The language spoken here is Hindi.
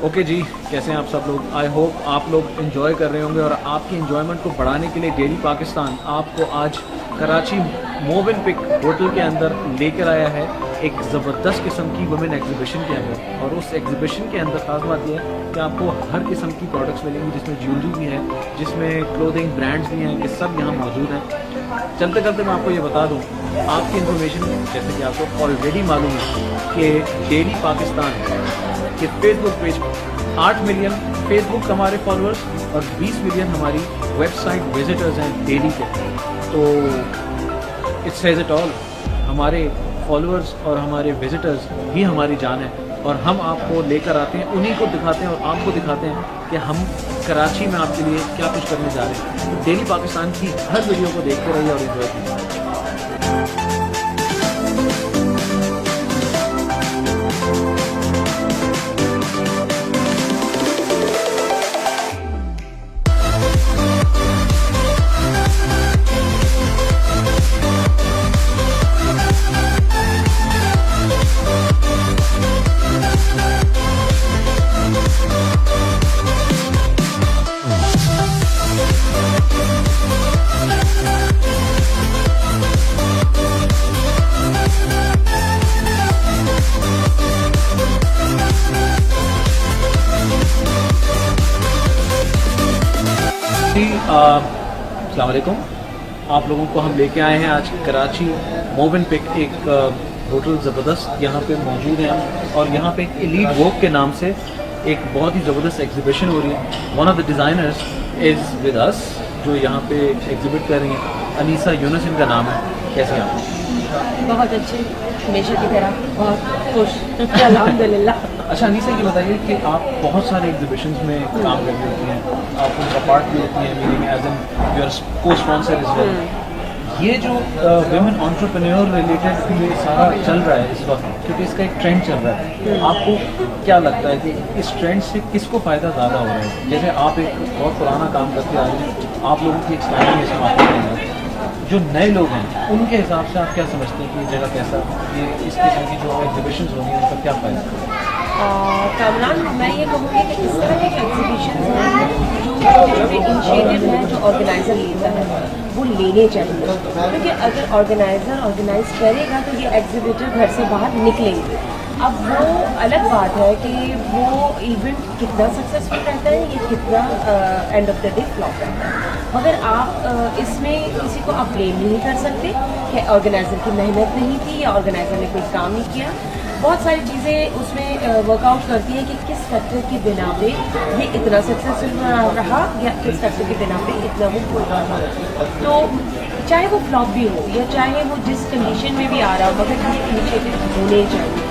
ओके जी, कैसे हैं आप सब लोग। आई होप आप लोग इन्जॉय कर रहे होंगे और आपकी इन्जॉयमेंट को बढ़ाने के लिए डेली पाकिस्तान आपको आज कराची मोवेनपिक होटल के अंदर लेकर आया है एक ज़बरदस्त किस्म की वुमेन एग्जीबिशन के अंदर। और उस एग्जीबिशन के अंदर ख़ास बात यह है कि आपको हर किस्म की प्रोडक्ट्स मिलेंगी, जिसमें ज्वेलरी भी है, जिसमें क्लोथिंग ब्रांड्स भी हैं, ये सब यहाँ मौजूद हैं। चलते चलते मैं आपको ये बता दूँ, आपकी इन्फॉर्मेशन जैसे कि आपको ऑलरेडी मालूम है कि डेली पाकिस्तान कि फेसबुक पेज 8 मिलियन फेसबुक हमारे फॉलोअर्स और 20 मिलियन हमारी वेबसाइट विजिटर्स हैं डेली के। तो इट सेज इट ऑल, हमारे फॉलोअर्स और हमारे विजिटर्स ही हमारी जान है और हम आपको लेकर आते हैं, उन्हीं को दिखाते हैं और आपको दिखाते हैं कि हम कराची में आपके लिए क्या कुछ करने जा रहे हैं। तो डेली पाकिस्तान की हर वीडियो को देखते रहिए और एंजॉय कीजिए। अस्सलाम वालेकुम, आप लोगों को हम लेके आए हैं आज कराची मोवेनपिक एक होटल ज़बरदस्त यहाँ पे मौजूद है हम। और यहाँ पे एक एलीट वॉक के नाम से एक बहुत ही ज़बरदस्त एग्जीबिशन हो रही है। One of the designers is with us, जो यहाँ पे एग्जिबिट कर रही हैं। अनीसा यूनुस इनका नाम है। कैसे हैं आप? बहुत अच्छे, हमेशा की तरह बहुत खुश अल्हम्दुलिल्लाह। अच्छा अनीसा, ये बताइए कि आप बहुत सारे एग्जीबिशंस में काम कर रही होती हैं, आप उनका पार्ट भी होती हैं, मीनिंग एज एन यूर को स्पॉन्सर इज वेल। ये जो वुमेन एंटरप्रेन्योर रिलेटेड ये सारा चल रहा है इस वक्त, क्योंकि इसका एक ट्रेंड चल रहा है, आपको क्या लगता है कि इस ट्रेंड से किसको फ़ायदा ज़्यादा हो रहा है? जैसे आप एक बहुत पुराना काम करते आ रहे हैं, आप लोगों की एक्सपेरिमेंट इसमें आते हैं, जो नए लोग हैं उनके हिसाब से आप क्या समझते हैं कि ये जगह कैसा, ये इस किस्म की जो एग्जीबिशन होंगी उनका क्या फ़ायदा? कामरान, मैं ये कहूँगी कि इस तरह के एग्जीबिशन हैं जो इनिशिएटिव है, जो ऑर्गेनाइज़र लेता है वो लेने चाहिए। क्योंकि अगर ऑर्गेनाइज़र ऑर्गेनाइज करेगा तो ये एग्जीबिटर घर से बाहर निकलेंगे। अब वो अलग बात है कि वो इवेंट कितना सक्सेसफुल रहता है, ये कितना end of the day flop रहता है। मगर आप इसमें किसी को आप ब्लेम नहीं कर सकते कि ऑर्गेनाइज़र की मेहनत नहीं थी या ऑर्गेनाइज़र ने कोई काम नहीं किया। बहुत सारी चीज़ें उसमें वर्कआउट करती हैं कि किस फैक्टर की बिना पे ये इतना सक्सेसफुल रहा या किस फैक्टर की बिना पे इतना वो फुल रहा। तो चाहे वो फ्लॉप भी हो या चाहे वो जिस कंडीशन में भी आ रहा हो, मगर ये इनिशिएटिव होने चाहिए।